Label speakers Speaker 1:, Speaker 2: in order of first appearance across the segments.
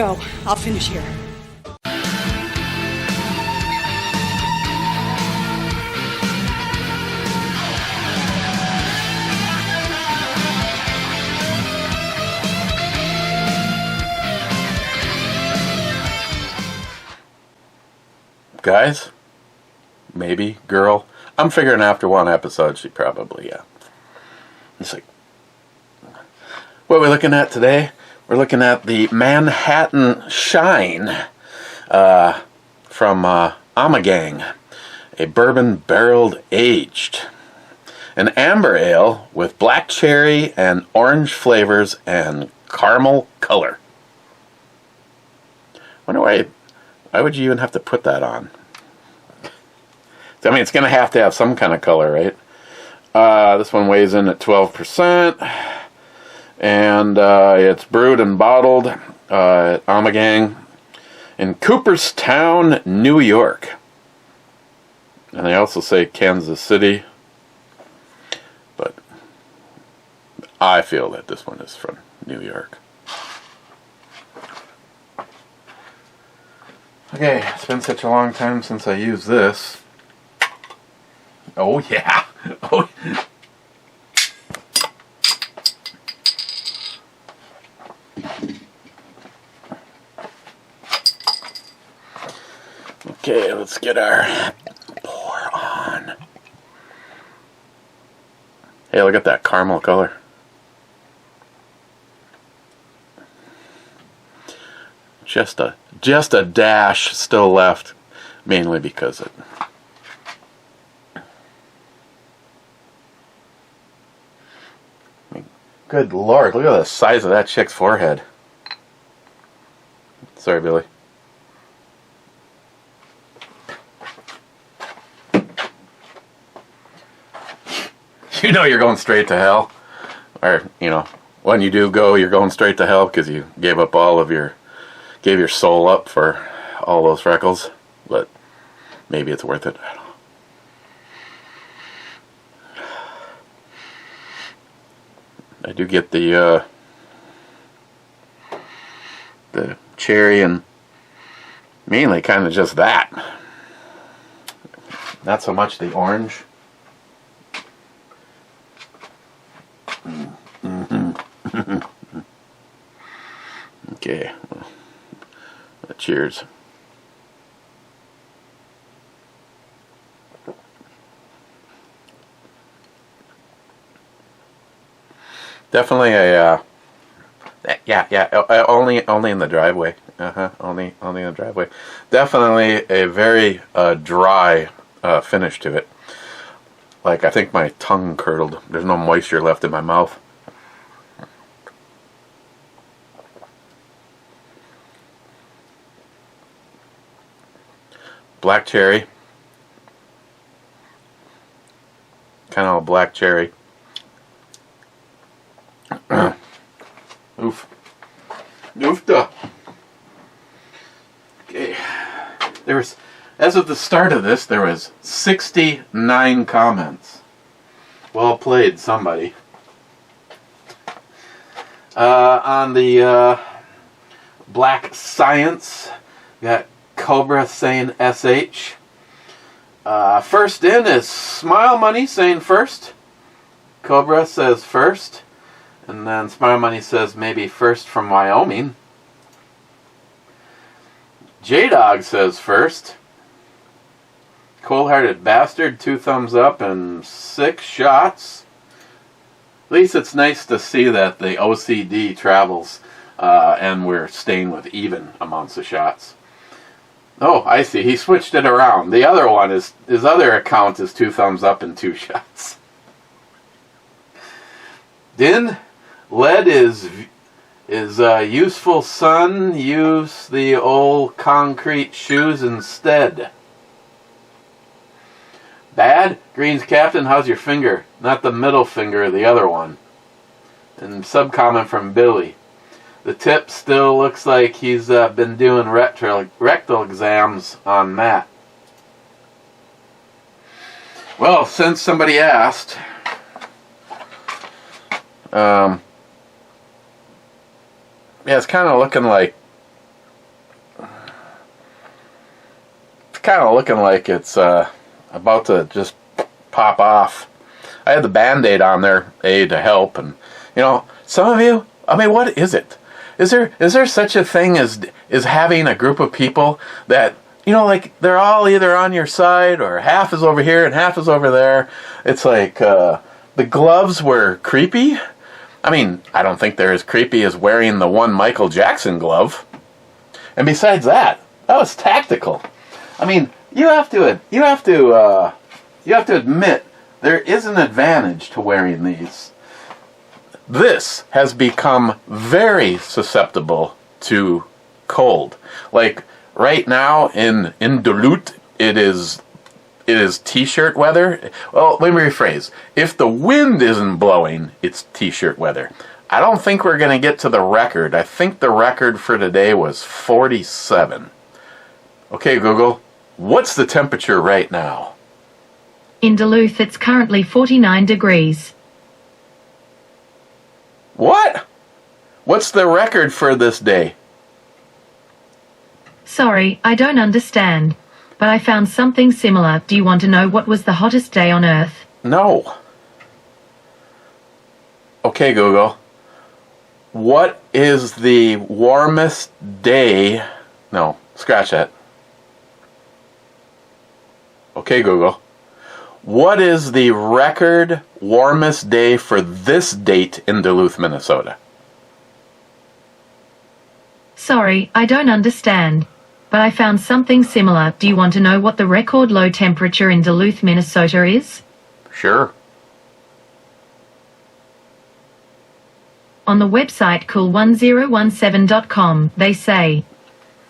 Speaker 1: go. I'll finish here.
Speaker 2: Guys? Maybe? Girl? I'm figuring after one episode she probably, yeah. It's like, what are we looking at today? We're looking at the Manhattan Shine from OMME, a bourbon barreled aged. An amber ale with black cherry and orange flavors and caramel color. Wonder why would you even have to put that on? I mean, it's going to have some kind of color, right? This one weighs in at 12%. And it's brewed and bottled at OMME in Cooperstown, New York. And they also say Kansas City. But I feel that this one is from New York. Okay, it's been such a long time since I used this. Oh yeah. Oh. Okay, let's get our pour on. Hey, look at that caramel color. Just a dash still left, mainly because it. Good Lord, look at the size of that chick's forehead. Sorry, Billy. You know you're going straight to hell. Or, you know, when you do go, you're going straight to hell because you gave up gave your soul up for all those freckles. But maybe it's worth it. I don't know. I do get the cherry and mainly kind of just that. Not so much the orange. Okay. Well, cheers. Definitely a only in the driveway. Only in the driveway. Definitely a very dry finish to it. Like, I think my tongue curdled. There's no moisture left in my mouth. Black cherry. Kind of a black cherry. Oof. Oofta. Okay. As of the start of this, there was 69 comments. Well played, somebody. On the Black Science, we got Cobra saying SH. First in is Smile Money saying first. Cobra says first. And then Smile Money says maybe first from Wyoming. J-Dog says first. Cold-Hearted Bastard, 2 thumbs up and 6 shots. At least it's nice to see that the OCD travels and we're staying with even amounts of shots. Oh, I see. He switched it around. The other one is, his other account is 2 thumbs up and 2 shots. Din, lead is useful, son. Use the old concrete shoes instead. Bad? Green's Captain, how's your finger? Not the middle finger, the other one. And sub-comment from Billy. The tip still looks like he's been doing rectal exams on Matt. Well, since somebody asked, yeah, it's kind of looking like kind of looking like it's about to just pop off. I had the Band-Aid on there, to help, and some of you, I mean, what is it? Is there such a thing as having a group of people that like they're all either on your side or half is over here and half is over there? It's like the gloves were creepy. I mean, I don't think they're as creepy as wearing the one Michael Jackson glove. And besides that was tactical. I mean, you have to admit there is an advantage to wearing these. This has become very susceptible to cold. Like right now in Duluth, it is t-shirt weather. Well, let me rephrase. If the wind isn't blowing, it's t-shirt weather. I don't think we're going to get to the record. I think the record for today was 47. Okay, Google, what's the temperature right now?
Speaker 1: In Duluth, it's currently 49 degrees.
Speaker 2: What? What's the record for this day?
Speaker 1: Sorry, I don't understand. But I found something similar. Do you want to know what was the hottest day on Earth?
Speaker 2: No. Okay, Google. What is the warmest day? No, scratch that. Okay, Google. What is the record warmest day for this date in Duluth, Minnesota?
Speaker 1: Sorry, I don't understand. But I found something similar. Do you want to know what the record low temperature in Duluth, Minnesota is?
Speaker 2: Sure.
Speaker 1: On the website cool1017.com, they say,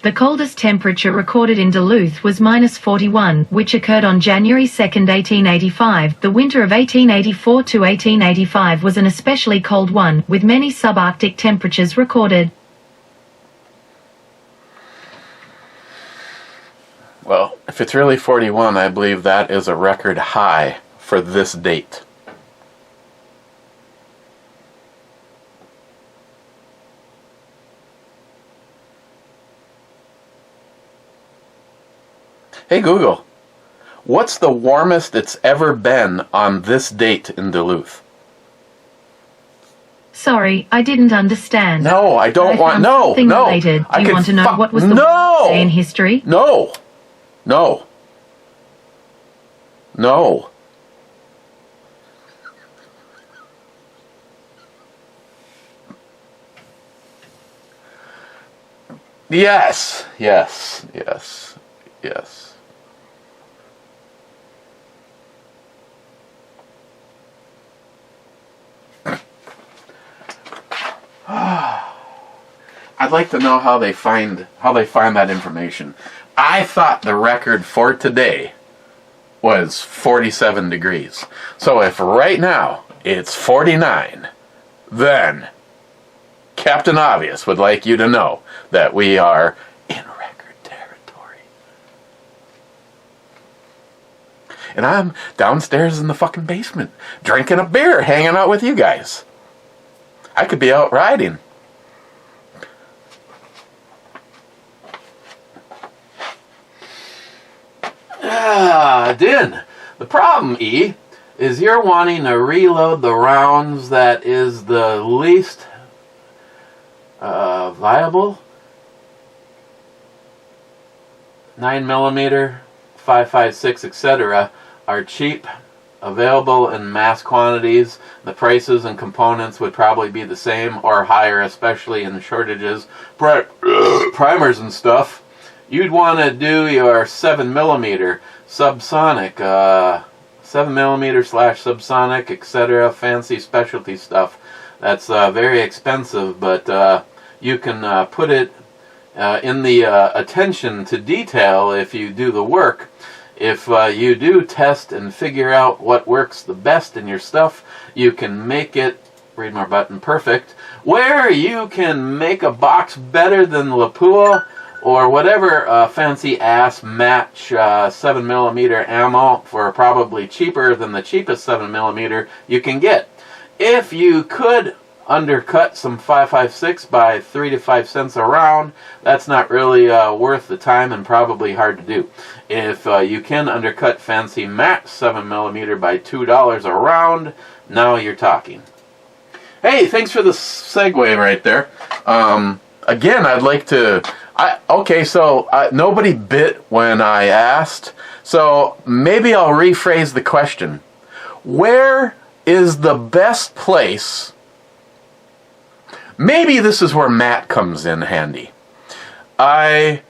Speaker 1: the coldest temperature recorded in Duluth was -41, which occurred on January 2, 1885. The winter of 1884 to 1885 was an especially cold one, with many subarctic temperatures recorded.
Speaker 2: Well, if it's really 41, I believe that is a record high for this date. Hey Google, what's the warmest it's ever been on this date in Duluth?
Speaker 1: Sorry, I didn't understand.
Speaker 2: No, I don't want. No.
Speaker 1: Related. Do you want to know what was the warmest day in history?
Speaker 2: No. Yes. I'd like to know how they find that information. I thought the record for today was 47 degrees. So if right now it's 49, then Captain Obvious would like you to know that we are in record territory. And I'm downstairs in the fucking basement, drinking a beer, hanging out with you guys. I could be out riding. Din. The problem, E, is you're wanting to reload the rounds that is the least viable. 9mm, 5.56, etc. are cheap, available in mass quantities. The prices and components would probably be the same or higher, especially in shortages. Primers and stuff. You'd want to do your 7mm subsonic, 7mm/subsonic, etc. Fancy specialty stuff. That's very expensive, but you can put it in the attention to detail if you do the work. If you do test and figure out what works the best in your stuff, you can make it, read more button, perfect, where you can make a box better than Lapua or whatever fancy ass match 7mm ammo for probably cheaper than the cheapest 7mm you can get. If you could undercut some 5.56 by 3 to 5 cents a round, that's not really worth the time and probably hard to do. If you can undercut fancy matte 7mm by $2 a round, now you're talking. Hey, thanks for the segue right there. Again, I'd like to... Okay, so nobody bit when I asked, so maybe I'll rephrase the question. Where is the best place... Maybe this is where Matt comes in handy. I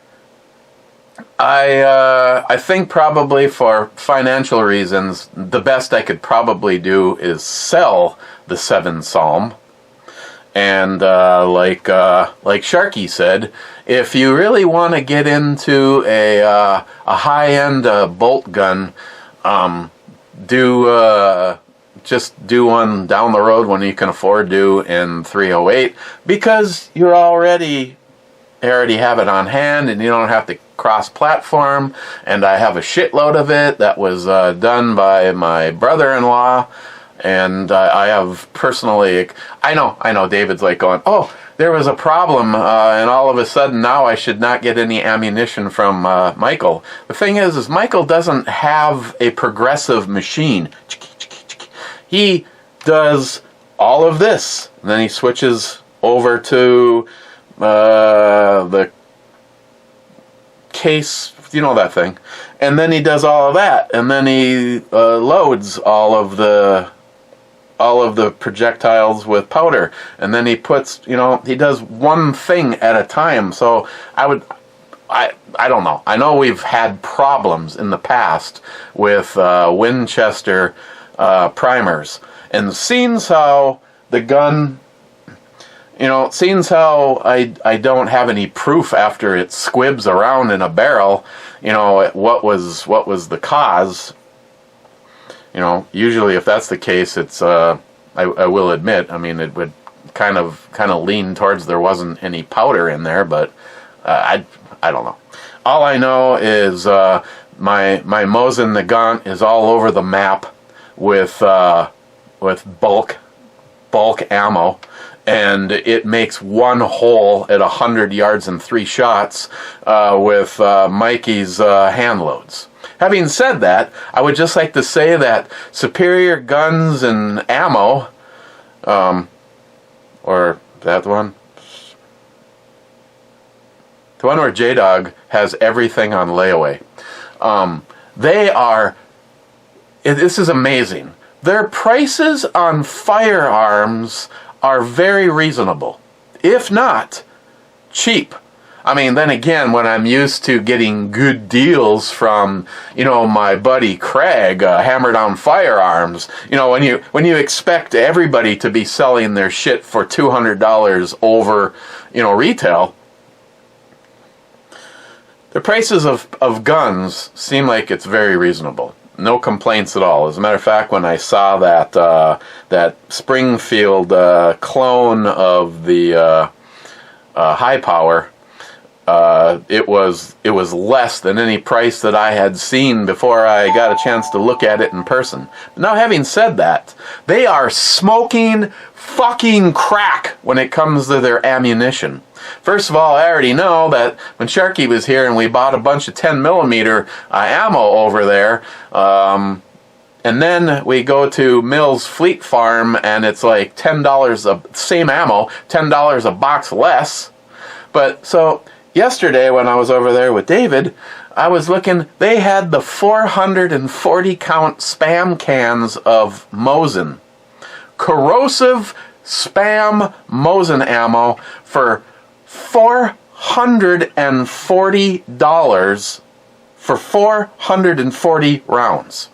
Speaker 2: think probably for financial reasons, the best I could probably do is sell the 7 Psalm. And like Sharky said, if you really want to get into a high-end bolt gun, just do one down the road when you can afford to in 308, because you already have it on hand and you don't have to cross-platform. And I have a shitload of it that was done by my brother-in-law, and I have personally... I know David's like going, oh, there was a problem, and all of a sudden now I should not get any ammunition from Michael. The thing is Michael doesn't have a progressive machine. He does all of this, and then he switches over to the case, you know, that thing, and then he does all of that, and then he loads all of the projectiles with powder, and then he puts, he does one thing at a time. So I don't know. I know we've had problems in the past with Winchester primers, and seeing how the gun, seeing how I don't have any proof after it squibs around in a barrel, what was the cause. Usually if that's the case, it's I will admit, it would kind of lean towards there wasn't any powder in there, but I don't know. All I know is my Mosin Nagant is all over the map with bulk ammo, and it makes one hole at 100 yards and 3 shots with Mikey's hand loads. Having said that, I would just like to say that Superior Guns and Ammo, or that one, the one where J-Dog has everything on layaway, this is amazing. Their prices on firearms are very reasonable, if not cheap. Then again, when I'm used to getting good deals from, my buddy Craig, Hammer Down Firearms, when you expect everybody to be selling their shit for $200 over, retail, the prices of guns seem like it's very reasonable. No complaints at all. As a matter of fact, when I saw that Springfield clone of the high power, it was less than any price that I had seen before I got a chance to look at it in person. Now, having said that, they are smoking fucking crack when it comes to their ammunition. First of all, I already know that when Sharky was here and we bought a bunch of 10mm ammo over there, and then we go to Mills Fleet Farm and it's like $10 same ammo, $10 a box less. But so yesterday when I was over there with David, I was looking, they had the 440 count spam cans of Mosin. Corrosive spam Mosin ammo for $440 for 440 rounds.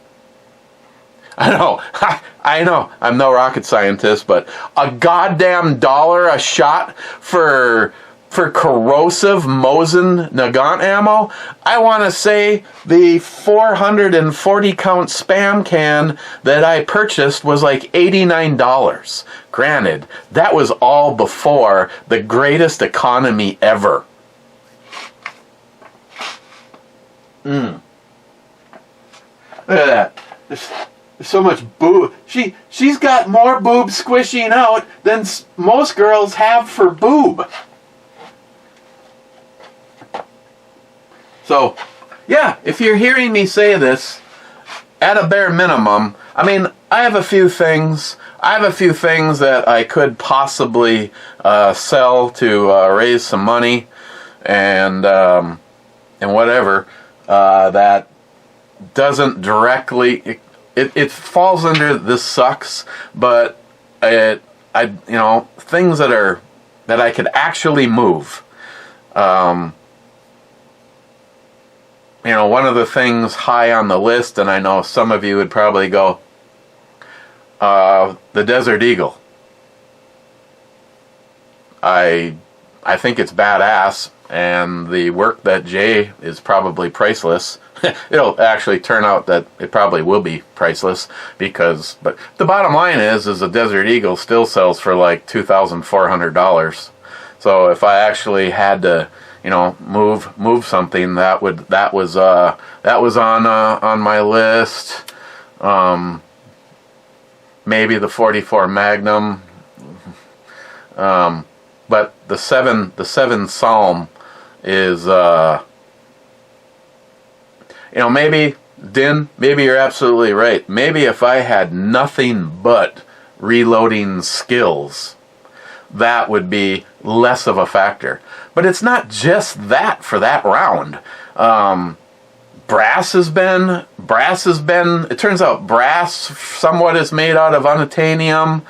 Speaker 2: I know, I'm no rocket scientist, but a goddamn $1 a shot for corrosive Mosin Nagant ammo? I want to say the 440 count spam can that I purchased was like $89. Granted, that was all before the greatest economy ever. Look at that. so much boob. She's got more boob squishing out than most girls have for boob. So, yeah, if you're hearing me say this, at a bare minimum, I mean, I have a few things. I have a few things that I could possibly sell to raise some money and whatever that doesn't directly. It falls under this sucks, but things that I could actually move. One of the things high on the list, and I know some of you would probably go, the Desert Eagle. I think it's badass, and the work that Jay is probably priceless. It'll actually turn out that it probably will be priceless but the bottom line is a Desert Eagle still sells for like $2,400. So if I actually had to, move something, that was on my list. Maybe the 44 Magnum. But the seven Psalm is maybe you're absolutely right. Maybe if I had nothing but reloading skills, that would be less of a factor. But it's not just that for that round. Brass has been, it turns out brass somewhat is made out of unobtainium.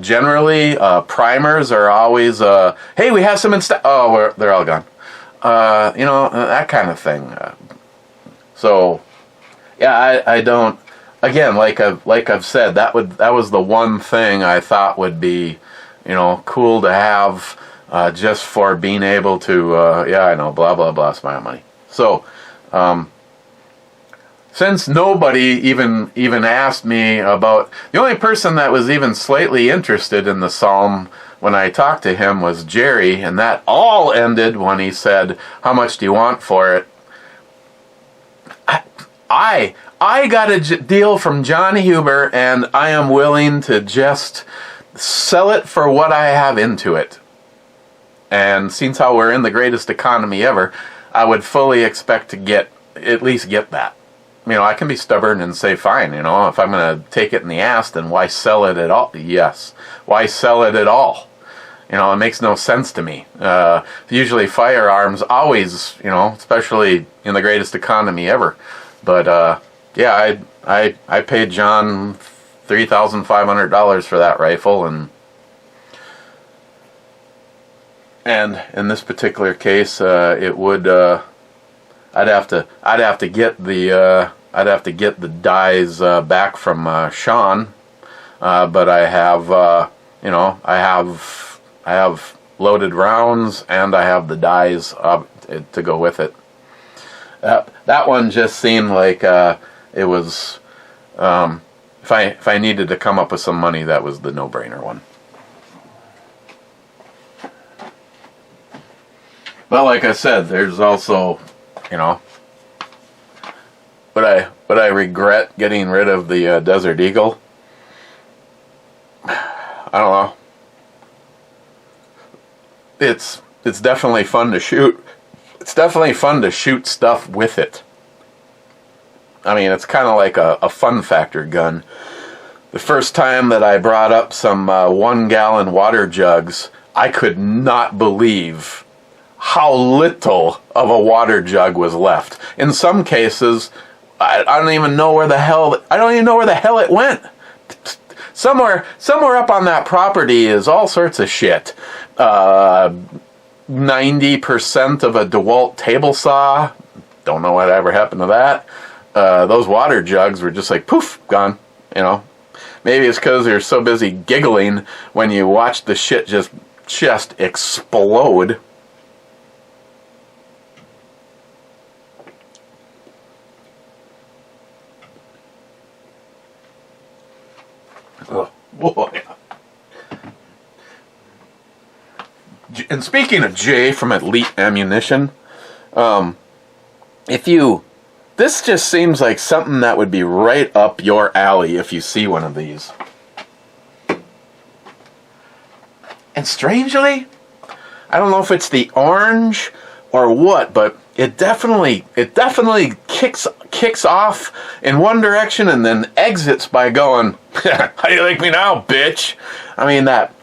Speaker 2: Generally, primers are always, hey, we have some in stock. Oh, they're all gone. That kind of thing. So, yeah, I don't. Again, like I've said, that was the one thing I thought would be, cool to have, just for being able to. I know, blah blah blah, smile money. So, since nobody even asked me about, the only person that was even slightly interested in the Psalm when I talked to him was Jerry, and that all ended when he said, "How much do you want for it?" I got a deal from John Huber, and I am willing to just sell it for what I have into it. And since how we're in the greatest economy ever, I would fully expect to at least get that. I can be stubborn and say, fine, if I'm going to take it in the ass, then why sell it at all? Yes. Why sell it at all? It makes no sense to me. Usually firearms always, especially in the greatest economy ever. But, I paid John $3,500 for that rifle, and in this particular case, it would, I'd have to get the dies back from Sean, but I have loaded rounds and I have the dies to go with it. That one just seemed like it was. If I needed to come up with some money, that was the no-brainer one. But like I said, there's also, would I regret getting rid of the Desert Eagle? I don't know. It's definitely fun to shoot. It's definitely fun to shoot stuff with it. I mean, it's kind of like a fun factor gun. The first time that I brought up some 1-gallon water jugs, I could not believe how little of a water jug was left. In some cases, I don't even know where the hell it went. Somewhere up on that property is all sorts of shit. 90% of a DeWalt table saw. Don't know what ever happened to that. Those water jugs were just like poof, gone. Maybe it's because you're so busy giggling when you watch the shit just explode. Oh boy. And speaking of Jay from Elite Ammunition, if you This just seems like something that would be right up your alley if you see one of these. And strangely, I don't know if it's the orange or what, but it definitely kicks off in one direction and then exits by going, how do you like me now, bitch? I mean, that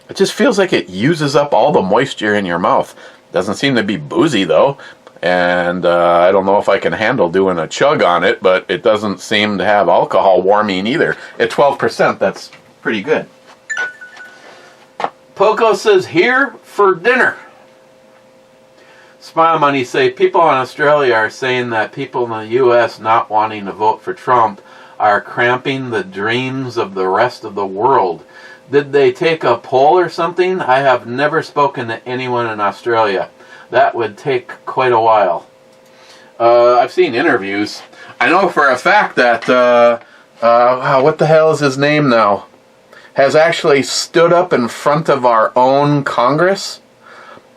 Speaker 2: it just feels like it uses up all the moisture in your mouth. Doesn't seem to be boozy though, and I don't know if I can handle doing a chug on it, but it doesn't seem to have alcohol warming either. At 12%, that's pretty good. Poco says, here for dinner. Smile Money say, people in Australia are saying that people in the U.S. not wanting to vote for Trump are cramping the dreams of the rest of the world. Did they take a poll or something? I have never spoken to anyone in Australia. That would take quite a while. I've seen interviews. I know for a fact that, what the hell is his name now? Has actually stood up in front of our own Congress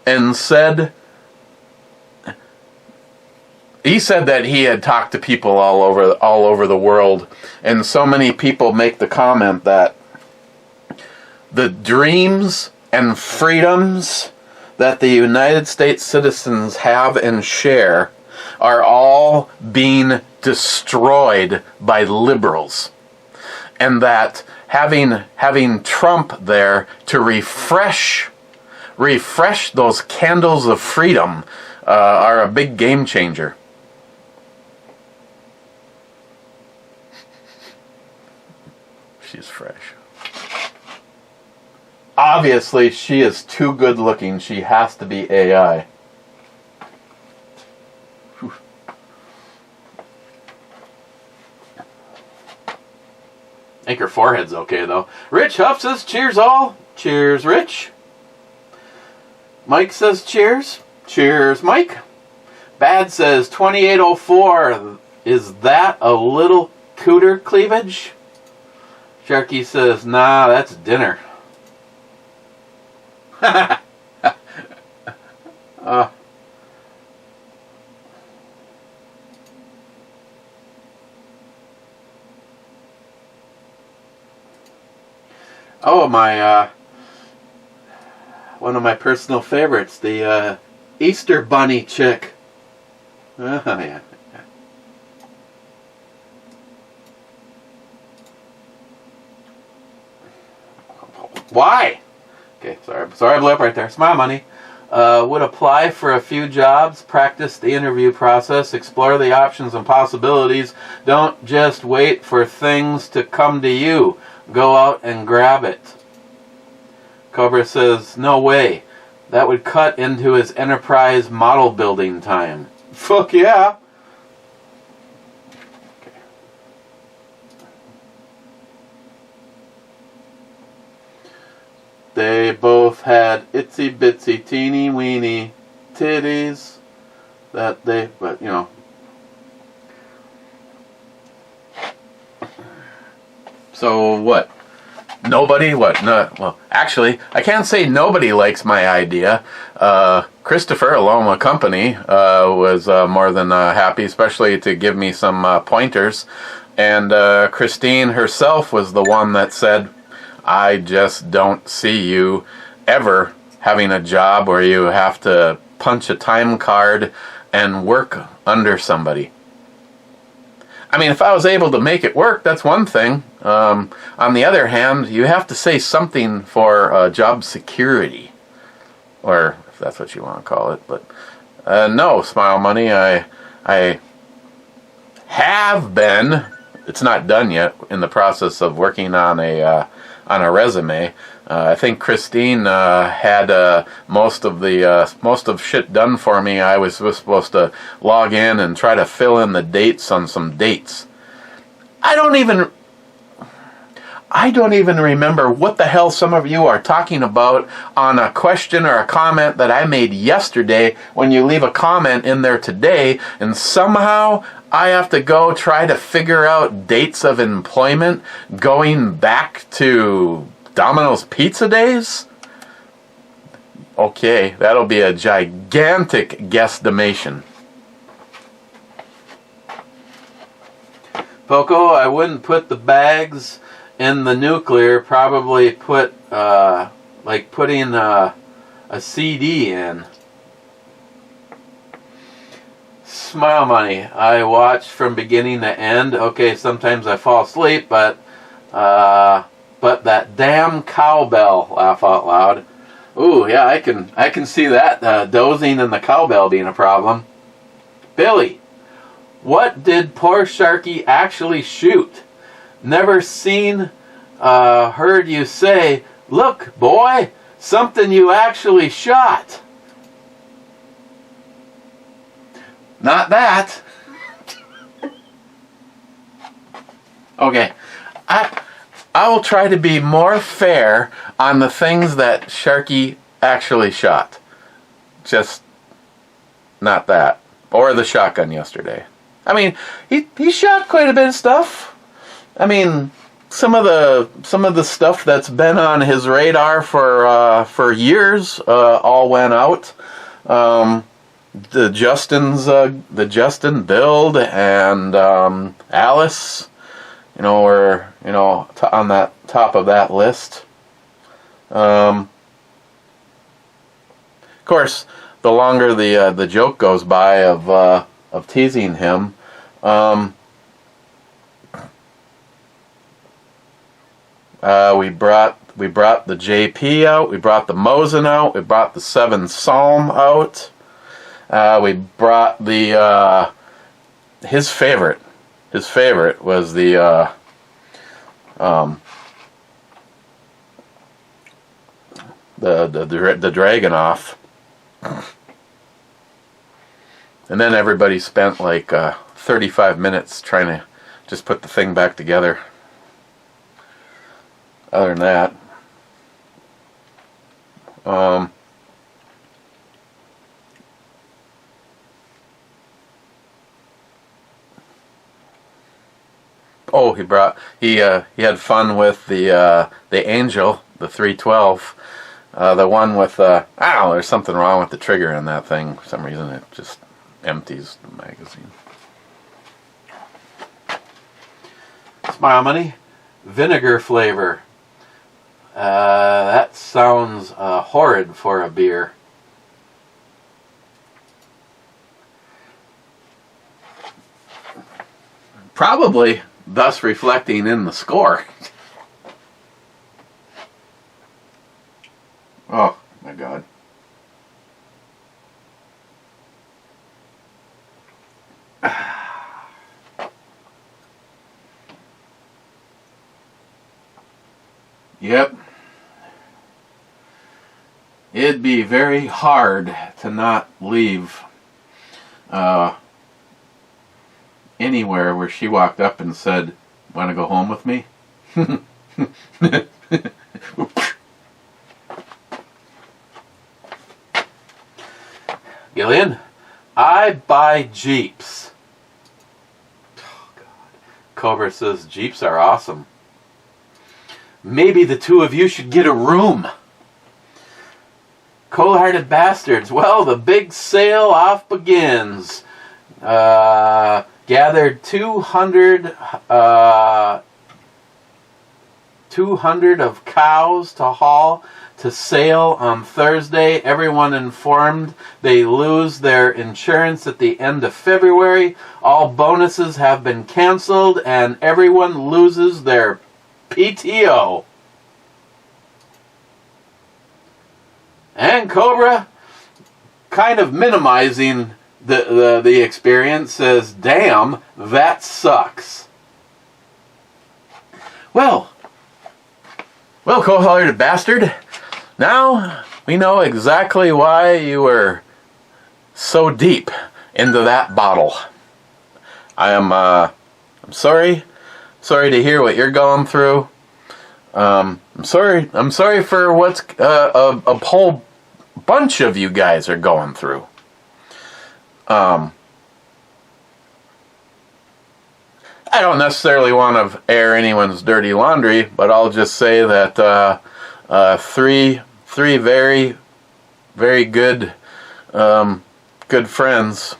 Speaker 2: and said, he said that he had talked to people all over the world, and so many people make the comment that the dreams and freedoms that the United States citizens have and share are all being destroyed by liberals, and that having Trump there to refresh those candles of freedom are a big game changer. She's fresh. Obviously, she is too good looking. She has to be AI. Whew. I think her forehead's okay, though. Rich Huff says, cheers all. Cheers, Rich. Mike says, cheers. Cheers, Mike. Bad says, 2804. Is that a little cooter cleavage? Sharky says, nah, that's dinner. Oh, my, one of my personal favorites, the Easter Bunny chick. Oh, yeah. Why? Okay, sorry I blew up right there. Smile Money. Would apply for a few jobs, practice the interview process, explore the options and possibilities. Don't just wait for things to come to you. Go out and grab it. Cobra says, no way. That would cut into his enterprise model building time. Fuck yeah. They both had itsy bitsy teeny weeny titties that they, but you know. So what? Nobody? What? No, well, actually, I can't say nobody likes my idea. Christopher, along with company, was more than happy, especially to give me some pointers. And Christine herself was the one that said, I just don't see you ever having a job where you have to punch a time card and work under somebody. I mean, if I was able to make it work, that's one thing. On the other hand, you have to say something for job security, or if that's what you want to call it. But no, Smile Money, I have been. It's not done yet. In the process of working on a resume. I think Christine had most of shit done for me. I was supposed to log in and try to fill in the dates on some dates. I don't even remember what the hell some of you are talking about on a question or a comment that I made yesterday when you leave a comment in there today, and somehow I have to go try to figure out dates of employment going back to Domino's Pizza days? Okay, that'll be a gigantic guesstimation. Poco, I wouldn't put the bags in the nuclear. Probably put, like putting a CD in. Smile Money. I watch from beginning to end. Okay, sometimes I fall asleep, but that damn cowbell, laugh out loud. Ooh, yeah, I can see that, dozing and the cowbell being a problem. Billy, what did poor Sharky actually shoot? Never seen, heard you say, look, boy, something you actually shot. Not that. Okay, I will try to be more fair on the things that Sharky actually shot. Just not that. Or the shotgun yesterday. I mean, he shot quite a bit of stuff. I mean, some of the stuff that's been on his radar for years all went out. The Justin build and Alice, were on that top of that list. Of course, the longer the joke goes by of teasing him, we brought the JP out, we brought the Mosen out, we brought the 7 Psalm out. We brought the his favorite was the Dragonoff. And then everybody spent like 35 minutes trying to just put the thing back together. Other than that, oh, he had fun with the Angel, the 312. The one with I don't know, there's something wrong with the trigger in that thing. For some reason it just empties the magazine. Smile Money, vinegar flavor. That sounds horrid for a beer. Probably thus reflecting in the score. Oh my God. Yep. It'd be very hard to not leave anywhere where she walked up and said, "Want to go home with me?" Gillian, I buy Jeeps. Oh, God. Cobra says Jeeps are awesome. Maybe the two of you should get a room. Cold-hearted bastards. Well, the big sale off begins. Gathered 200 of cows to haul to sale on Thursday. Everyone informed they lose their insurance at the end of February. All bonuses have been canceled and everyone loses their PTO. And Cobra, kind of minimizing the experience, says, "Damn, that sucks." Well, cold-hearted bastard, now we know exactly why you were so deep into that bottle. I'm sorry to hear what you're going through. I'm sorry for what's a whole bunch of you guys are going through. I don't necessarily want to air anyone's dirty laundry, but I'll just say that three very, very good good friends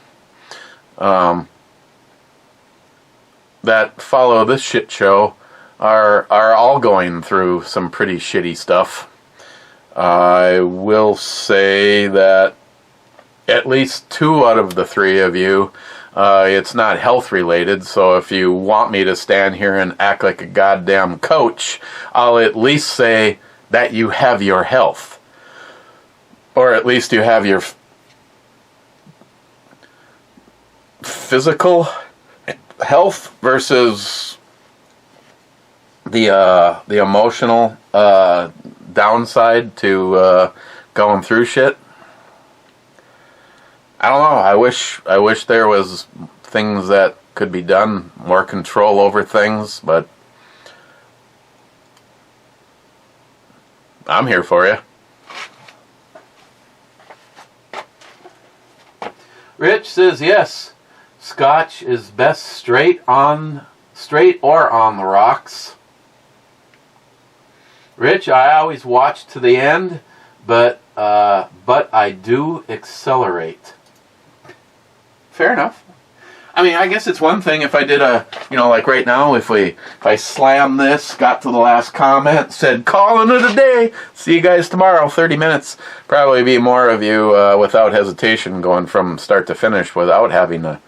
Speaker 2: that follow this shit show are all going through some pretty shitty stuff. I will say that at least 2 out of the 3 of you, it's not health related, so if you want me to stand here and act like a goddamn coach, I'll at least say that you have your health. Or at least you have your physical health versus the emotional downside to going through shit. I don't know. I wish there was things that could be done, more control over things, but I'm here for you. Rich says yes. Scotch is best straight or on the rocks. Rich, I always watch to the end, but I do accelerate. Fair enough. I mean, I guess it's one thing if I did like right now, if I slam this, got to the last comment, said, calling it a day, see you guys tomorrow, 30 minutes, probably be more of you without hesitation going from start to finish without having to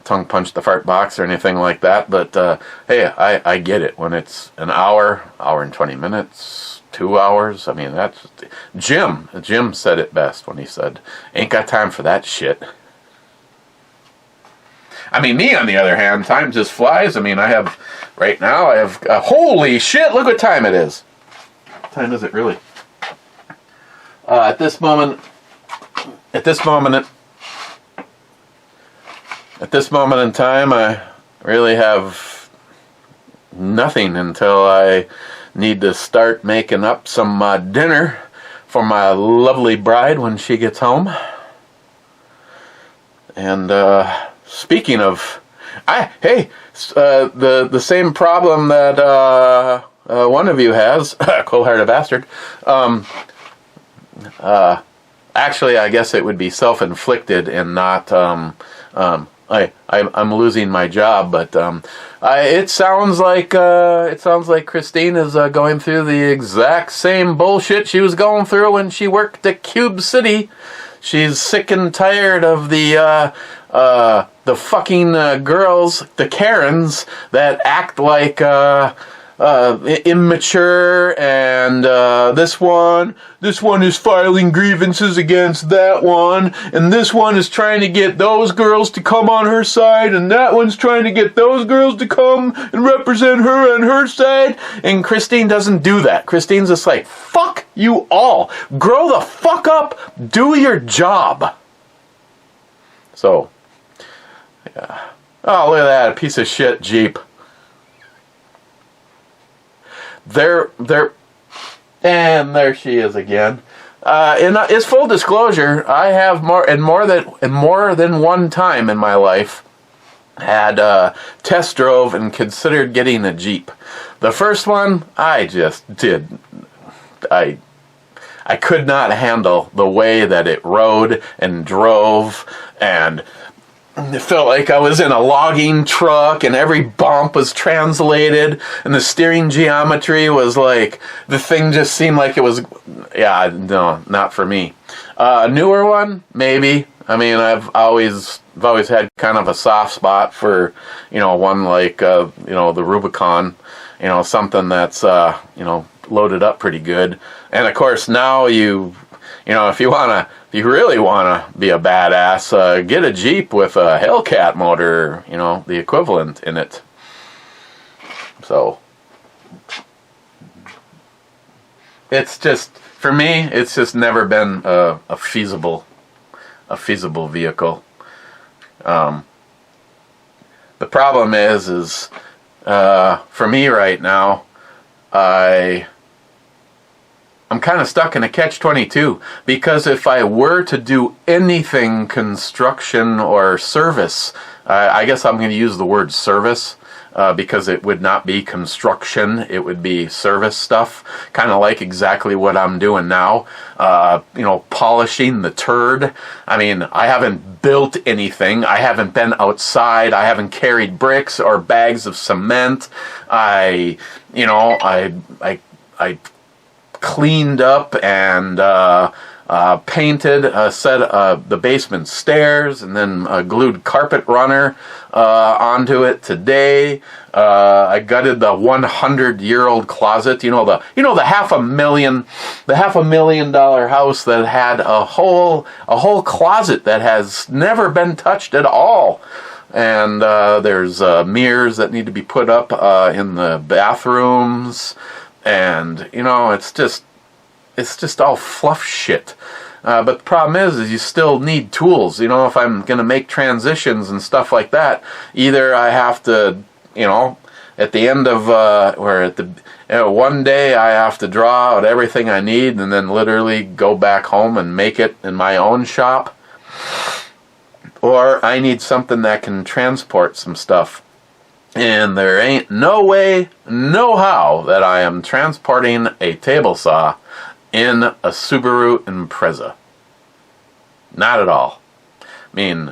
Speaker 2: tongue punch the fart box or anything like that. But hey, I get it. When it's an hour and 20 minutes, 2 hours, I mean, that's... Jim said it best when he said, ain't got time for that shit. I mean, me, on the other hand, time just flies. I mean, right now, holy shit, look what time it is. What time is it, really? At this moment in time, I really have nothing until I need to start making up some dinner for my lovely bride when she gets home. And, speaking of, the same problem that one of you has, cold-hearted bastard. Actually, I guess it would be self-inflicted and not. I'm losing my job, but it sounds like Christine is going through the exact same bullshit she was going through when she worked at Cube City. She's sick and tired of the fucking girls, the Karens, that act like immature, and this one is filing grievances against that one, and this one is trying to get those girls to come on her side, and that one's trying to get those girls to come and represent her on her side, and Christine doesn't do that. Christine's just like, fuck you all. Grow the fuck up. Do your job. So, yeah. Oh, look at that, a piece of shit Jeep. And there she is again. It's full disclosure. I have more than one time in my life had test drove and considered getting a Jeep. The first one, I just did. I could not handle the way that it rode and drove, and it felt like I was in a logging truck, and every bump was translated, and the steering geometry was like, the thing just seemed like it was, yeah, no, not for me. A newer one, maybe. I mean, I've always had kind of a soft spot for, one like, the Rubicon, something that's, loaded up pretty good. And of course, now if you really want to be a badass, get a Jeep with a Hellcat motor, the equivalent in it. So, it's just, for me, it's just never been a feasible vehicle. The problem is for me right now, I'm kind of stuck in a catch-22, because if I were to do anything construction or service, I guess I'm going to use the word service, because it would not be construction. It would be service stuff, kind of like exactly what I'm doing now. Polishing the turd. I mean, I haven't built anything. I haven't been outside. I haven't carried bricks or bags of cement. I cleaned up and painted a set of the basement stairs, and then glued carpet runner onto it today. I gutted the 100-year-old closet. The $500,000 house that had a whole closet that has never been touched at all. And there's mirrors that need to be put up in the bathrooms, and it's just all fluff shit. But the problem is you still need tools. If I'm going to make transitions and stuff like that, either I have to, at the end of, one day I have to draw out everything I need and then literally go back home and make it in my own shop. Or I need something that can transport some stuff. And there ain't no way, no how that I am transporting a table saw in a Subaru Impreza. Not at all. I mean,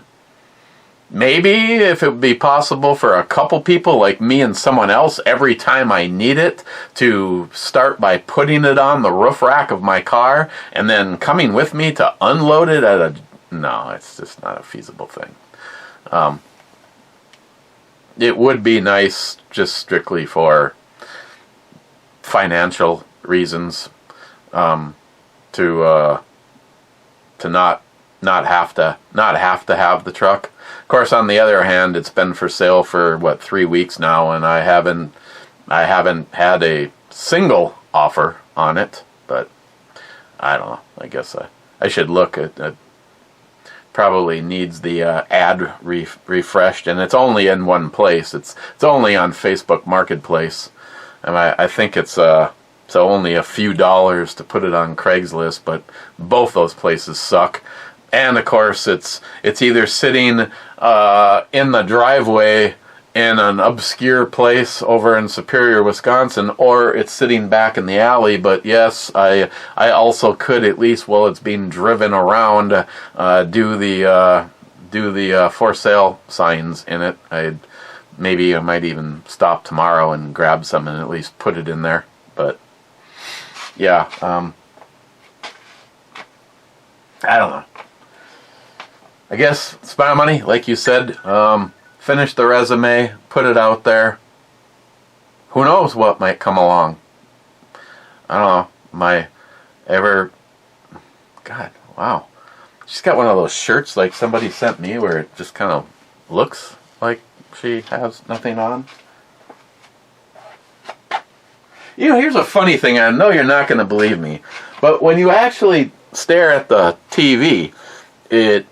Speaker 2: maybe if it would be possible for a couple people like me and someone else every time I need it to start by putting it on the roof rack of my car and then coming with me to unload it no, it's just not a feasible thing. It would be nice just strictly for financial reasons, to not have to have the truck. Of course, on the other hand, it's been for sale for 3 weeks now, and I haven't had a single offer on it. But I don't know. I guess I should look at. Probably needs the ad refreshed, and it's only in one place. It's only on Facebook Marketplace, and I think it's only a few dollars to put it on Craigslist. But both those places suck, and of course it's either sitting in the driveway in an obscure place over in Superior, Wisconsin, or it's sitting back in the alley. But yes, I also could, at least while it's being driven around, do the for sale signs in it. I might even stop tomorrow and grab some and at least put it in there. But yeah, I don't know. I guess Smile Money, like you said, finish the resume, put it out there. Who knows what might come along? I don't know. God, wow. She's got one of those shirts like somebody sent me where it just kind of looks like she has nothing on. Here's a funny thing. I know you're not going to believe me, but when you actually stare at the TV, it's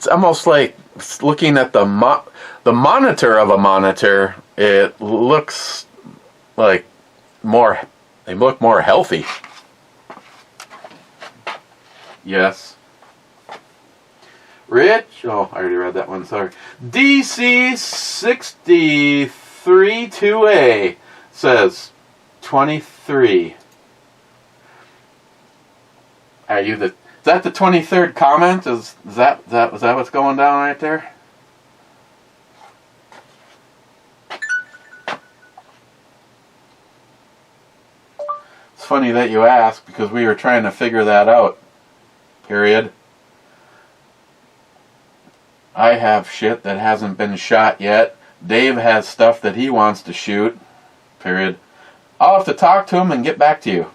Speaker 2: almost like looking at the monitor of a monitor. It looks like they look more healthy. Yes. Rich, I already read that one, sorry. DC632A says 23. Is that the 23rd comment? Is that what's going down right there? It's funny that you ask, because we were trying to figure that out. Period. I have shit that hasn't been shot yet. Dave has stuff that he wants to shoot. Period. I'll have to talk to him and get back to you.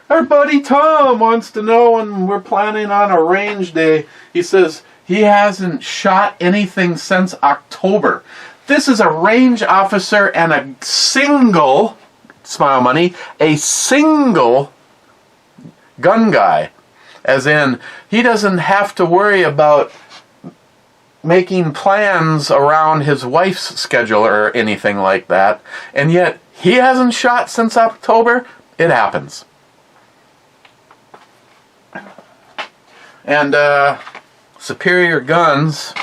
Speaker 2: Our buddy Tom wants to know when we're planning on a range day. He says he hasn't shot anything since October. This is a range officer and a single, Smile Money, a single gun guy. As in, he doesn't have to worry about making plans around his wife's schedule or anything like that. And yet, he hasn't shot since October. It happens. And Superior Guns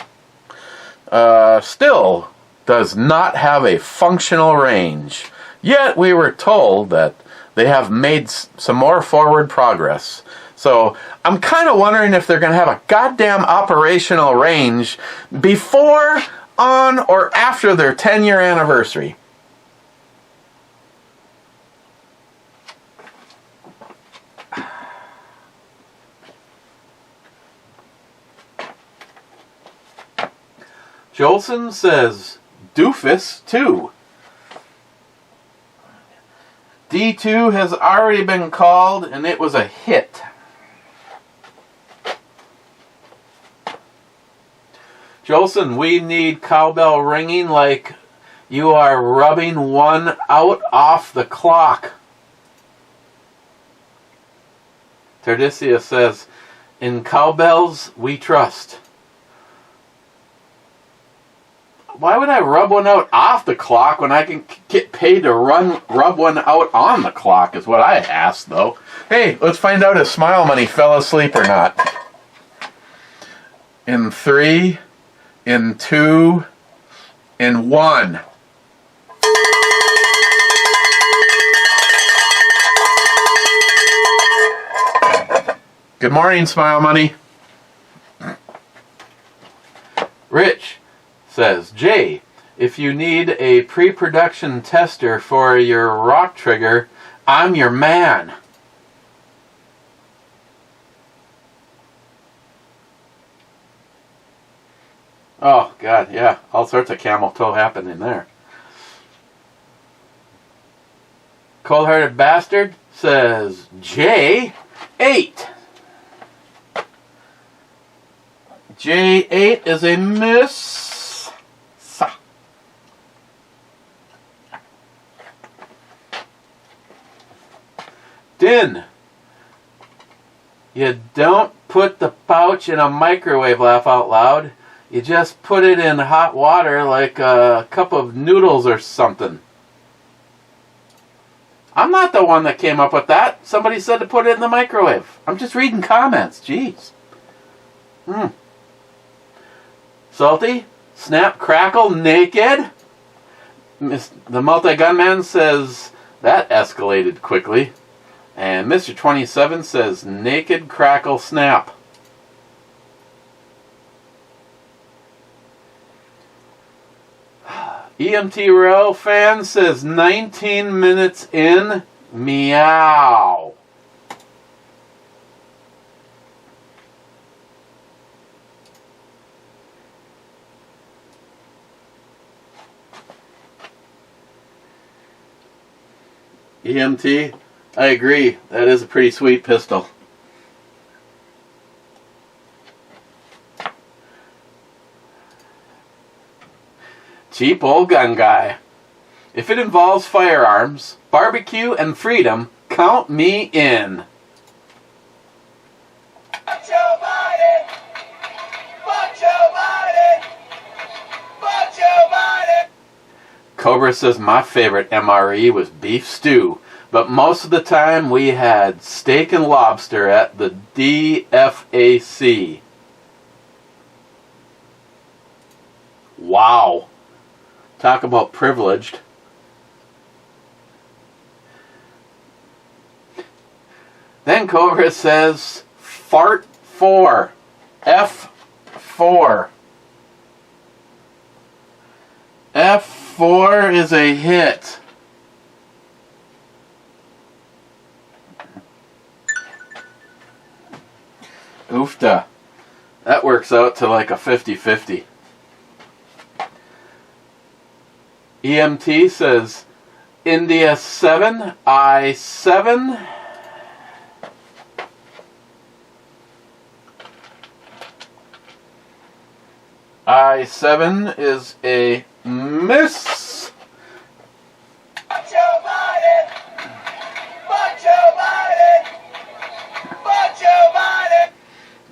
Speaker 2: still does not have a functional range. Yet we were told that they have made some more forward progress. So I'm kind of wondering if they're going to have a goddamn operational range before, on, or after their 10-year anniversary. Jolson says, Doofus 2. D2 has already been called, and it was a hit. Jolson, we need cowbell ringing like you are rubbing one out off the clock. Terdisia says, in cowbells we trust. Why would I rub one out off the clock when I can get paid to rub one out on the clock is what I asked, though. Hey, let's find out if Smile Money fell asleep or not. In 3, in 2, in 1. Good morning, Smile Money. Rich says, Jay, if you need a pre-production tester for your rock trigger, I'm your man. Oh, God, yeah. All sorts of camel toe happening there. Cold-hearted bastard says, J8. J8 is a miss. Din, you don't put the pouch in a microwave, laugh out loud. You just put it in hot water like a cup of noodles or something. I'm not the one that came up with that. Somebody said to put it in the microwave. I'm just reading comments. Jeez. Salty, snap, crackle, naked. The multi-gunman says that escalated quickly. And Mr. 27 says, naked, crackle, snap. EMT Royal fan says, 19 minutes in, meow. EMT, I agree. That is a pretty sweet pistol. Cheap old gun guy. If it involves firearms, barbecue, and freedom, count me in. Cobra says my favorite MRE was beef stew, but most of the time we had steak and lobster at the DFAC. Wow. Talk about privileged. Then Cobra says fart 4. F4. F4 is a hit. Oofta. That works out to like a 50-50. EMT says India 7, I7. I7 is a miss.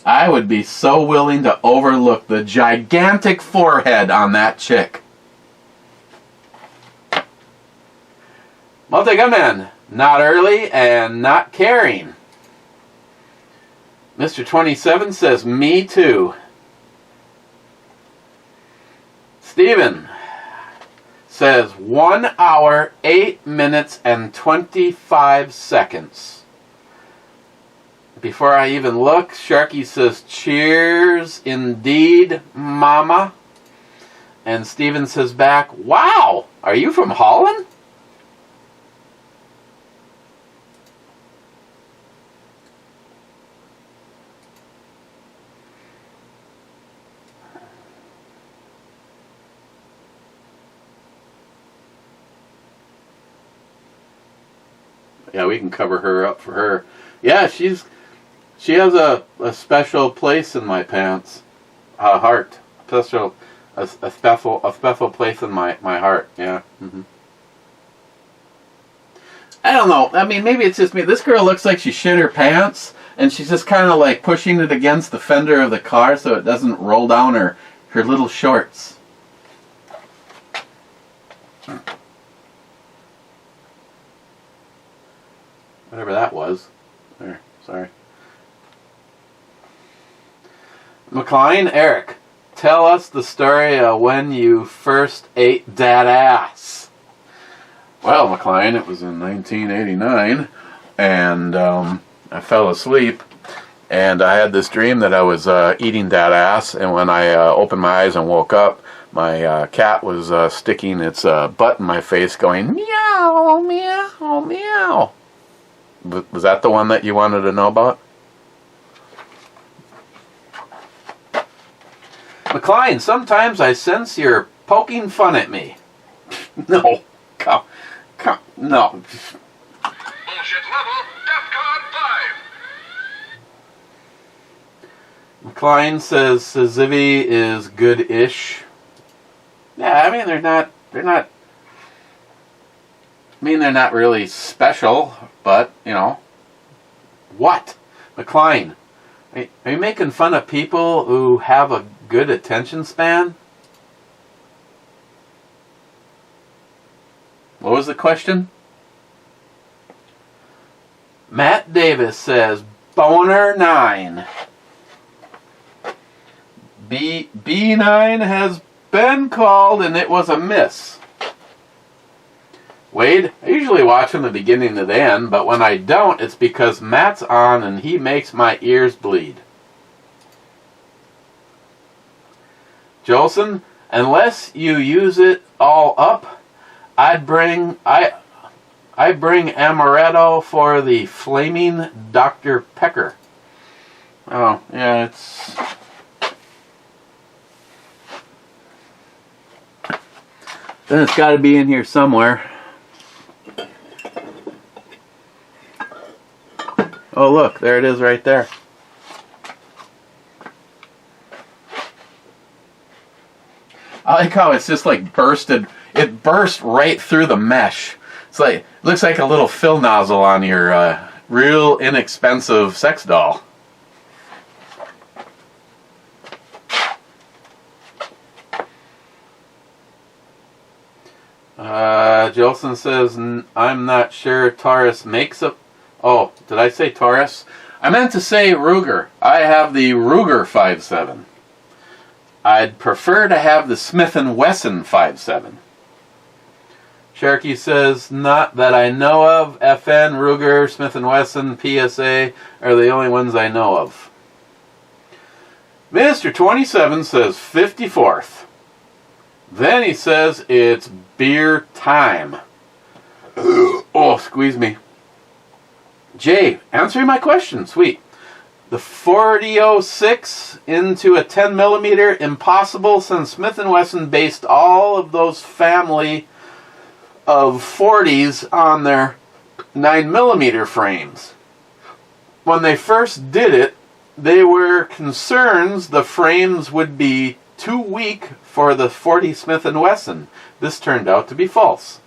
Speaker 2: I would be so willing to overlook the gigantic forehead on that chick. Multi-gunman, not early and not caring. Mr. 27 says, me too. Steven says 1 hour, 8 minutes, and 25 seconds. Before I even look, Sharky says, cheers indeed, mama. And Steven says back, wow, are you from Holland? Yeah, we can cover her up for her. Yeah, she has a special place in my pants, heart. A special place in my heart. Yeah. I don't know. I mean, maybe it's just me. This girl looks like she shit her pants, and she's just kind of like pushing it against the fender of the car so it doesn't roll down her little shorts. Whatever that was. There, sorry. McLean, Eric, tell us the story of when you first ate that ass. Well, McLean, it was in 1989, and I fell asleep, and I had this dream that I was eating that ass, and when I opened my eyes and woke up, my cat was sticking its butt in my face going, meow, meow, meow. Was that the one that you wanted to know about? McLean, sometimes I sense you're poking fun at me. No, come, no.
Speaker 3: Bullshit level, DEFCON 5.
Speaker 2: McLean says Zivvy is good-ish. Yeah, I mean they're not really special, but, you know, what? McLean, are you making fun of people who have a good attention span? What was the question? Matt Davis says, Boner 9. B9 has been called and it was a miss. Wade, I usually watch from the beginning to the end, but when I don't, it's because Matt's on and he makes my ears bleed. Jolson, unless you use it all up, I bring amaretto for the flaming Dr. Pecker. Oh, yeah, it's... Then it's got to be in here somewhere. Oh, look, there it is right there. I like how it's just like bursted. It burst right through the mesh. It's like, it looks like a little fill nozzle on your real inexpensive sex doll. Jolson says, I'm not sure Taurus makes a... Oh, did I say Taurus? I meant to say Ruger. I have the Ruger 5.7. I'd prefer to have the Smith & Wesson 5.7. Cherokee says, not that I know of. FN, Ruger, Smith & Wesson, PSA are the only ones I know of. Mr. 27 says 54th. Then he says it's beer time. Oh, squeeze me. Jay, answering my question. Sweet. The 4006 into a 10 millimeter, impossible since Smith & Wesson based all of those family of 40s on their 9 millimeter frames. When they first did it, they were concerned the frames would be too weak for the 40 Smith & Wesson. This turned out to be false.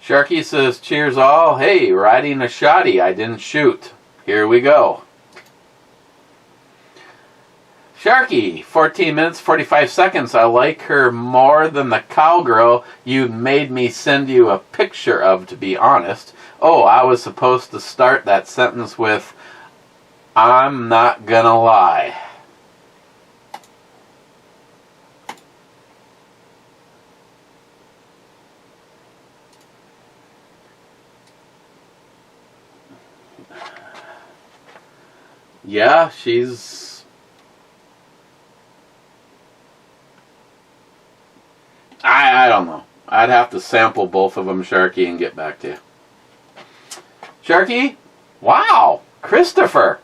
Speaker 2: Sharky says, cheers all. Hey, riding a shoddy. I didn't shoot. Here we go. Sharky, 14 minutes, 45 seconds. I like her more than the cowgirl you made me send you a picture of, to be honest. Oh, I was supposed to start that sentence with, I'm not gonna lie. Yeah, she's... I don't know. I'd have to sample both of them, Sharky, and get back to you. Sharky? Wow! Christopher!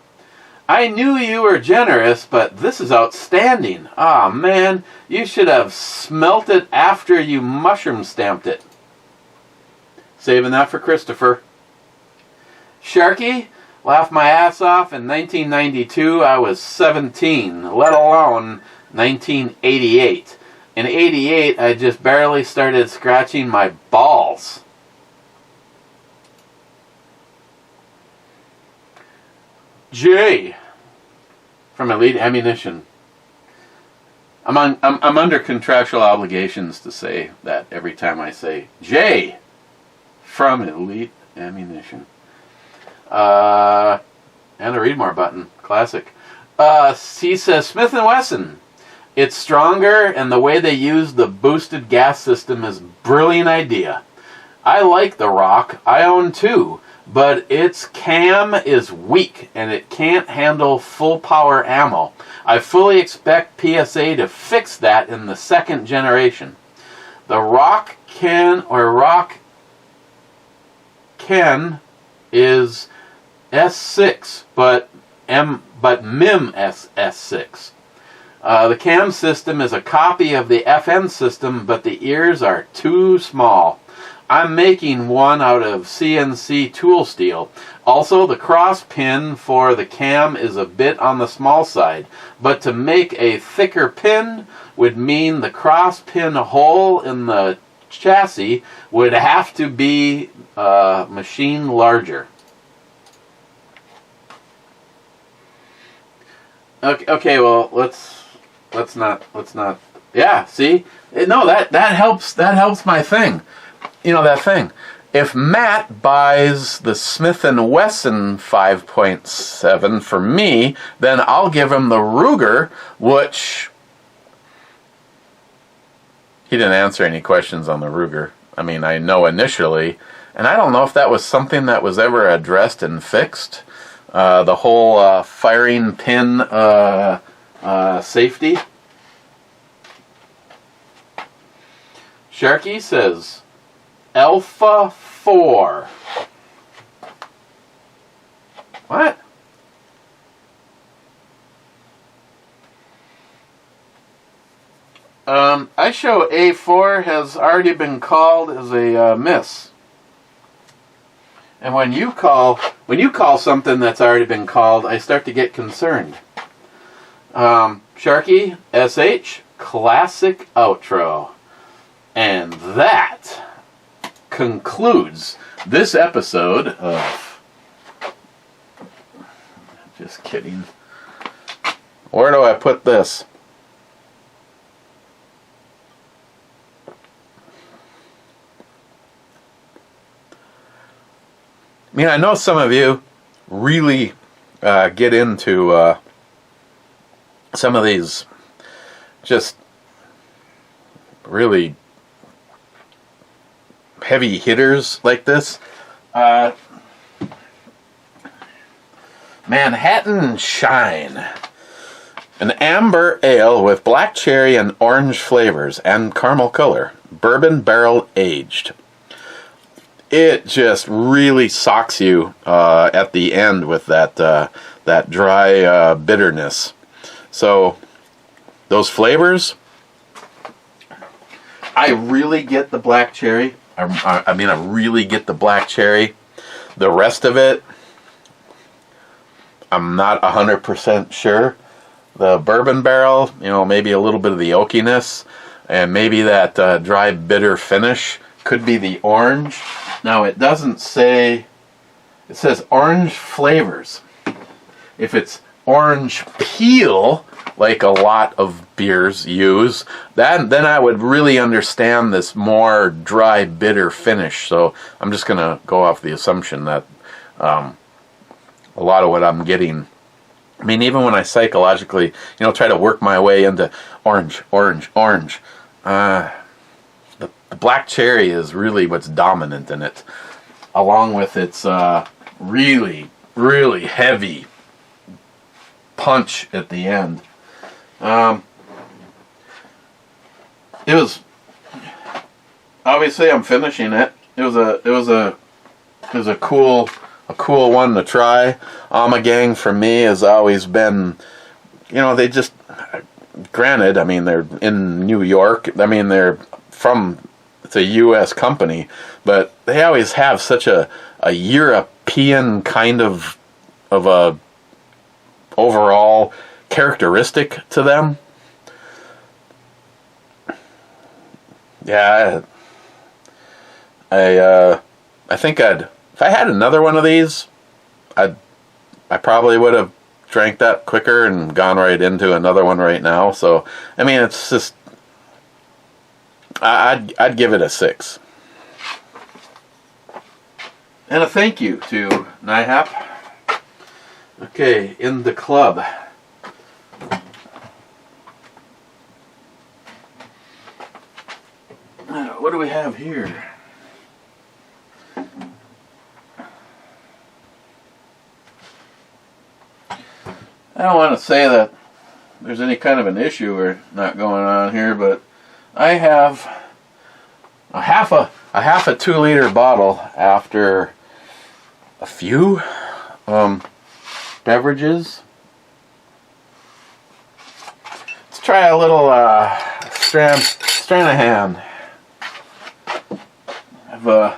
Speaker 2: I knew you were generous, but this is outstanding. Ah, man, you should have smelt it after you mushroom stamped it. Saving that for Christopher. Sharky? Laughed my ass off. In 1992, I was 17, let alone 1988. In 88, I just barely started scratching my balls. Jay, from Elite Ammunition. I'm under contractual obligations to say that every time I say Jay, from Elite Ammunition. And a read more button. Classic. He says, Smith & Wesson. It's stronger, and the way they use the boosted gas system is a brilliant idea. I like the Rock. I own two, but its cam is weak, and it can't handle full power ammo. I fully expect PSA to fix that in the second generation. The Rock Ken is S6, but MIM S6. The cam system is a copy of the FN system, but the ears are too small. I'm making one out of CNC tool steel. Also, the cross pin for the cam is a bit on the small side, but to make a thicker pin would mean the cross pin hole in the chassis would have to be machined larger. Okay, well, let's not. Yeah, see, no, that helps. That helps my thing. You know that thing. If Matt buys the Smith & Wesson 5.7 for me, then I'll give him the Ruger, which he didn't answer any questions on the Ruger. I mean, I know initially, and I don't know if that was something that was ever addressed and fixed. The whole firing pin safety. Sharky says, Alpha 4. What? I show A4 has already been called as a miss. And when you call something that's already been called, I start to get concerned. Sharky, SH, classic outro. And that concludes this episode of... Just kidding. Where do I put this? I mean, I know some of you really get into some of these just really heavy hitters like this. Manhattan Shine. An amber ale with black cherry and orange flavors and caramel color. Bourbon barrel aged. It just really socks you at the end with that dry bitterness. So those flavors, I really get the black cherry. I really get the black cherry. The rest of it, I'm not 100% sure. The bourbon barrel, maybe a little bit of the oakiness, and maybe that dry bitter finish could be the orange. Now it doesn't say, it says orange flavors. If it's orange peel, like a lot of beers use, then I would really understand this more dry, bitter finish. So I'm just going to go off the assumption that a lot of what I'm getting, I mean, even when I psychologically, try to work my way into orange, the black cherry is really what's dominant in it, along with its really, really heavy punch at the end. It was, obviously I'm finishing it. It was a cool one to try. OMME Gang for me has always been, they just, granted, I mean, they're in New York. I mean, it's a U.S. company, but they always have such a European kind of a overall characteristic to them. Yeah, I think if I had another one of these, I probably would have drank that quicker and gone right into another one right now. So, I mean, it's just, I'd give it a 6. And a thank you to NIHAP. Okay, in the club. What do we have here? I don't want to say that there's any kind of an issue or not going on here, but I have a half a 2-liter bottle after a few beverages. Let's try a little Stranahan. I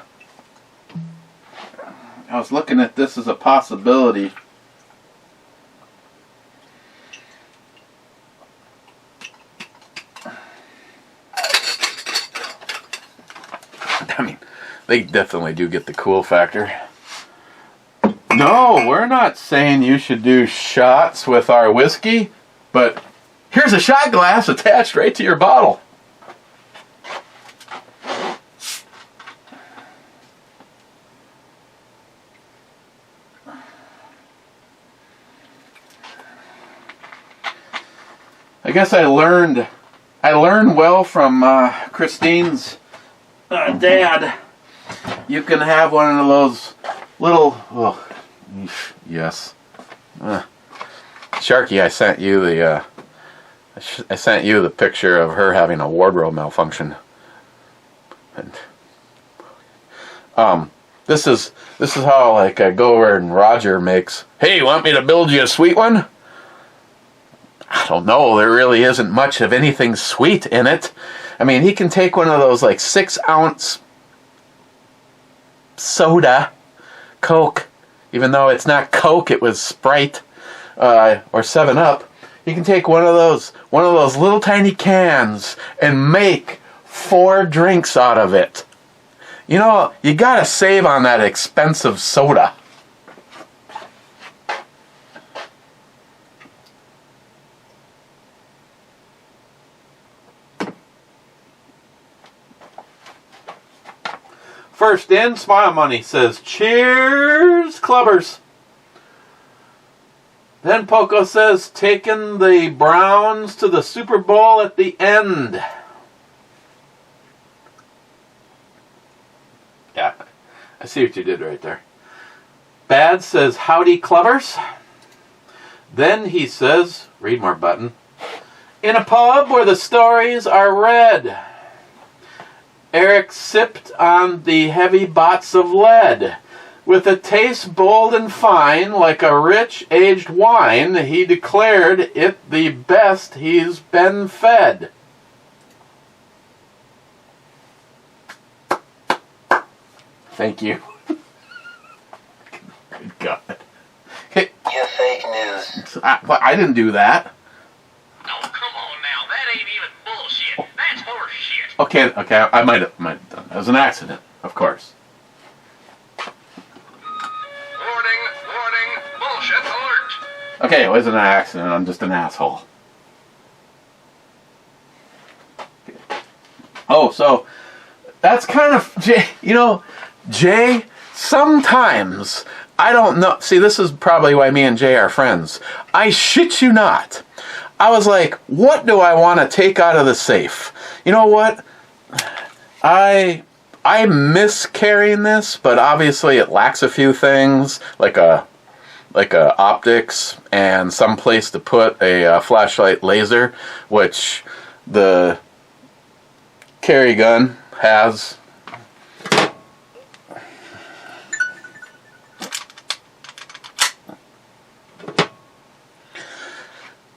Speaker 2: was looking at this as a possibility. I mean, they definitely do get the cool factor. No, we're not saying you should do shots with our whiskey, but here's a shot glass attached right to your bottle. I guess I learned well from Christine's dad. You can have one of those little, yes. Sharky, I sent you the picture of her having a wardrobe malfunction. And this is how, like, I go over and Roger makes, "Hey, you want me to build you a sweet one?" I don't know, there really isn't much of anything sweet in it. I mean, he can take one of those like 6-ounce soda, Coke, even though it's not Coke, it was Sprite or 7-Up. He can take one of those little tiny cans and make 4 drinks out of it. You know, you gotta save on that expensive soda. First in, Smile Money says, "Cheers, clubbers." Then Poco says, "Taking the Browns to the Super Bowl at the end." Yeah, I see what you did right there. Bad says, "Howdy, clubbers." Then he says, read more button, "In a pub where the stories are read, Eric sipped on the heavy bots of lead. With a taste bold and fine, like a rich aged wine, he declared it the best he's been fed." Thank you. Good God. Hey,
Speaker 4: You fake news.
Speaker 2: I didn't do that.
Speaker 3: Oh, come on now. That ain't even bullshit. That's horse shit.
Speaker 2: Okay, I might have done that. It was an accident, of course.
Speaker 3: Warning, warning, bullshit alert.
Speaker 2: Okay, it wasn't an accident. I'm just an asshole. Oh, so that's kind of Jay. You know, Jay. Sometimes I don't know. See, this is probably why me and Jay are friends. I shit you not. I was like, what do I want to take out of the safe? You know what? I miss carrying this, but obviously it lacks a few things, like a optics and some place to put a flashlight laser, which the carry gun has.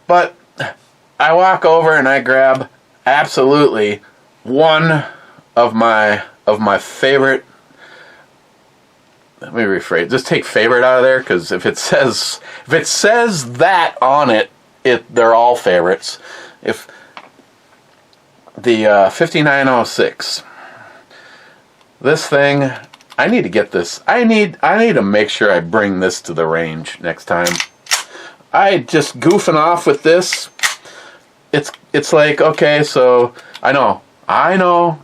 Speaker 2: But I walk over and I grab absolutely one of my favorite. Let me rephrase. Just take favorite out of there, because if it says that on it, they're all favorites. If the 5906, this thing, I need to get this. I need to make sure I bring this to the range next time. I just goofing off with this. It's like, okay, so I know,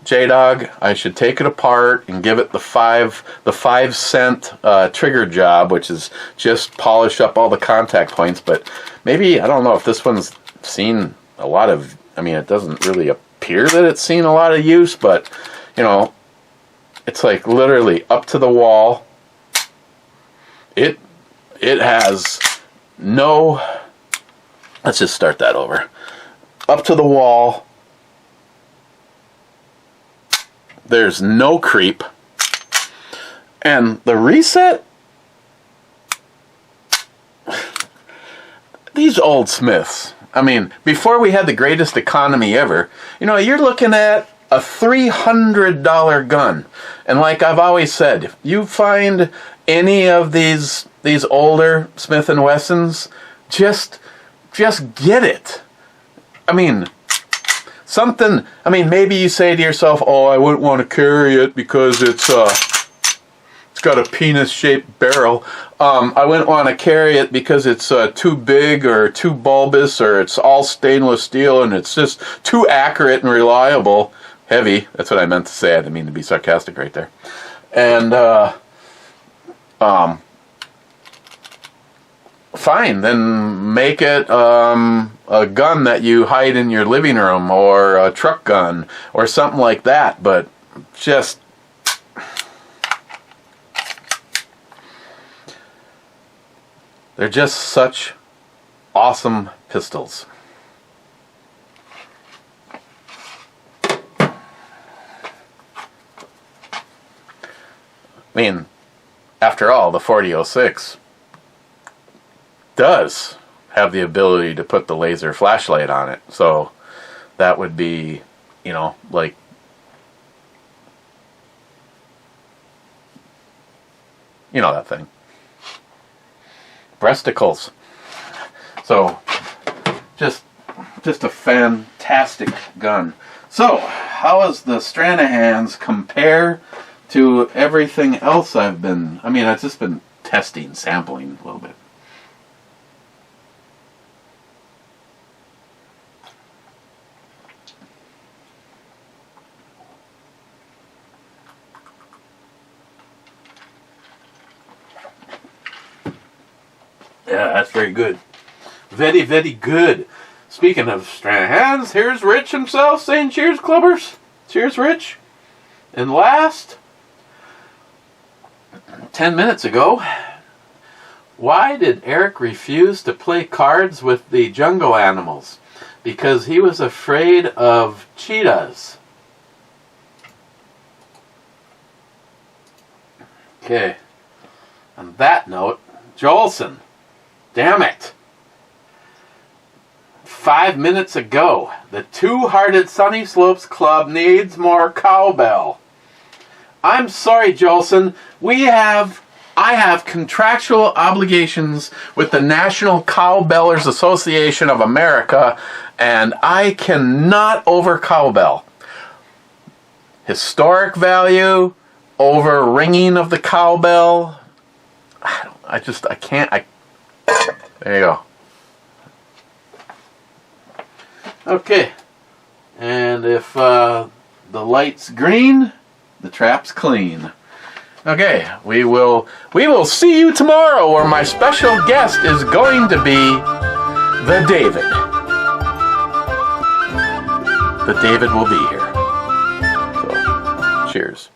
Speaker 2: J-Dog, I should take it apart and give it the 5 cent trigger job, which is just polish up all the contact points. But maybe, I don't know if this one's seen a lot of, I mean, it doesn't really appear that it's seen a lot of use, but, you know, it's like literally up to the wall. It has no, let's just start that over. Up to the wall. There's no creep. And the reset, these old Smiths, I mean, before we had the greatest economy ever, you know, you're looking at a $300 gun. And like I've always said, if you find any of these older Smith & Wessons, just get it. I mean, something, I mean, maybe you say to yourself, oh, I wouldn't want to carry it because it's got a penis-shaped barrel. I wouldn't want to carry it because it's too big or too bulbous, or it's all stainless steel and it's just too accurate and reliable. Heavy, that's what I meant to say. I didn't mean to be sarcastic right there. And, fine, then make it a gun that you hide in your living room, or a truck gun, or something like that. But just, they're just such awesome pistols. I mean, after all, the 4006 does have the ability to put the laser flashlight on it. So that would be, you know, like, you know that thing. Breasticles. So just a fantastic gun. So how does the Stranahan's compare to everything else I've been, I mean, I've just been testing, sampling a little bit. Yeah, that's very good. Very, very good. Speaking of Stranahan's, here's Rich himself saying cheers, clubbers. Cheers, Rich. And last, 10 minutes ago, why did Eric refuse to play cards with the jungle animals? Because he was afraid of cheetahs. Okay. On that note, Jolson. Damn it. 5 minutes ago, the Two-Hearted Sunny Slopes Club needs more cowbell. I'm sorry, Jolson. I have contractual obligations with the National Cowbellers Association of America, and I cannot over cowbell. Historic value over ringing of the cowbell. I can't. There you go. Okay. And if the light's green, the trap's clean. Okay, we will see you tomorrow, where my special guest is going to be the David. The David will be here. So, cheers.